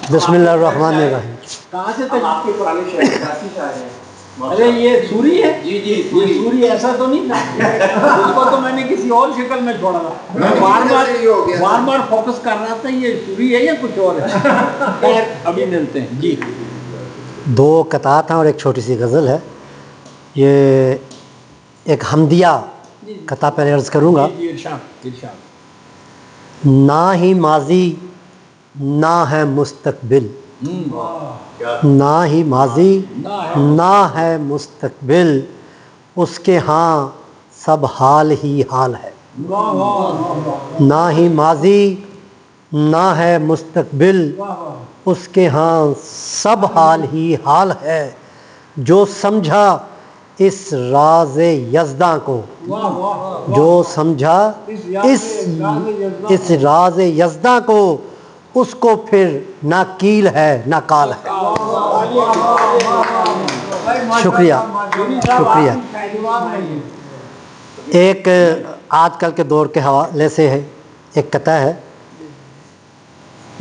بسم اللہ الرحمن الرحیم. کہاں سے تک آپ کے پرانے شاعر ہیں؟ ارے یہ سوری ہے. جی جی یہ سوری ایسا تو نہیں تھا. اس کو تو میں نے کسی اور شکل میں چھوڑا تھا. بار بار فوکس کر رہا تھا یہ سوری ہے یا کچھ اور ہے. ابھی ملتے ہیں. جی 2 قطعات ہیں اور ایک چھوٹی سی غزل ہے. یہ ایک حمدیہ قطعہ پہلے عرض کروں گا. نہ ہی ماضی نہ ہے مستقبل، نہ ہی ماضی نہ ہے مستقبل، اس کے ہاں سب حال ہی حال ہے. نہ ہی ماضی نہ ہے مستقبل، اس کے ہاں سب حال ہی حال ہے. جو سمجھا اس راز یزداں کو، جو سمجھا اس راز یزداں کو، اس کو پھر نہ کیل ہے نہ کال ہے. شکریہ شکریہ. ایک آج کل کے دور کے حوالے سے ہے ایک قطعہ ہے.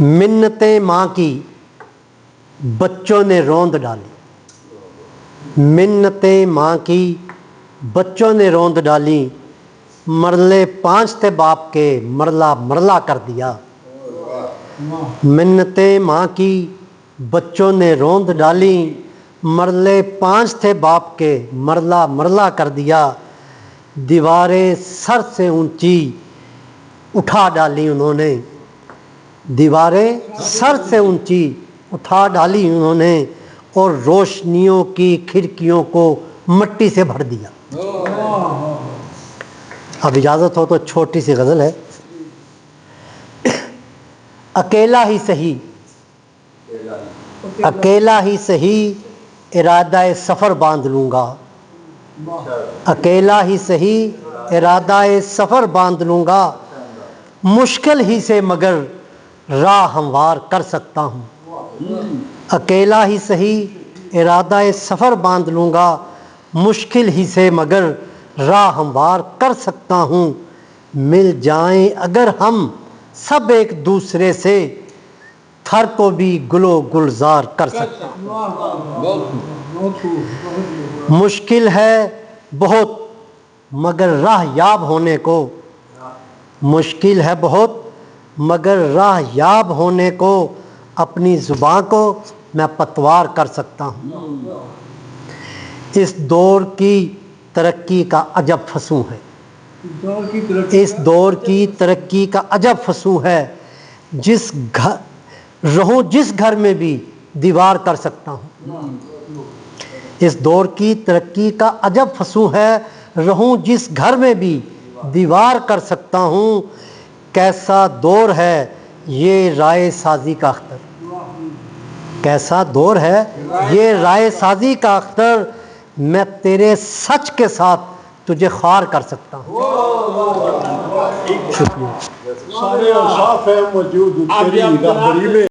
منتیں ماں کی بچوں نے روند ڈالی، منتیں ماں کی بچوں نے روند ڈالی، مرلے 5 تھے باپ کے مرلا مرلا کر دیا. منتیں ماں کی بچوں نے روند ڈالی، مرلے 5 تھے باپ کے مرلا مرلا کر دیا. دیواریں سر سے اونچی اٹھا ڈالی انہوں نے، دیواریں سر سے اونچی اٹھا ڈالی انہوں نے، اور روشنیوں کی کھڑکیوں کو مٹی سے بھر دیا. اب اجازت ہو تو چھوٹی سی غزل ہے. اکیلا ہی سہی اکیلا ہی سہی ارادہ سفر باندھ لوں گا، اکیلا ہی سہی ارادہ سفر باندھ لوں گا، مشکل ہی سے مگر راہ ہموار کر سکتا ہوں. اکیلا ہی سہی ارادہ سفر باندھ لوں گا، مشکل ہی سے مگر راہ ہموار کر سکتا ہوں. مل جائیں اگر ہم سب ایک دوسرے سے، تھر کو بھی گلو گلزار کر سکتا ہوں. مشکل ہے بہت مگر راہ یاب ہونے کو، مشکل ہے بہت مگر راہ یاب ہونے کو، اپنی زباں کو میں پتوار کر سکتا ہوں. اس دور کی ترقی کا عجب فسوں ہے، اس دور کی ترقی کا عجب فسوں ہے، جس گھر میں بھی دیوار کر سکتا ہوں. اس دور کی ترقی کا عجب فسوں ہے، رہوں جس گھر میں بھی دیوار کر سکتا ہوں. کیسا دور ہے یہ رائے سازی کا اختر، کیسا دور ہے یہ رائے سازی کا اختر، میں تیرے سچ کے ساتھ تجھے خوار کر سکتا ہوں. شکریہ. سارے اوصاف ہیں موجود تیری رہبری میں.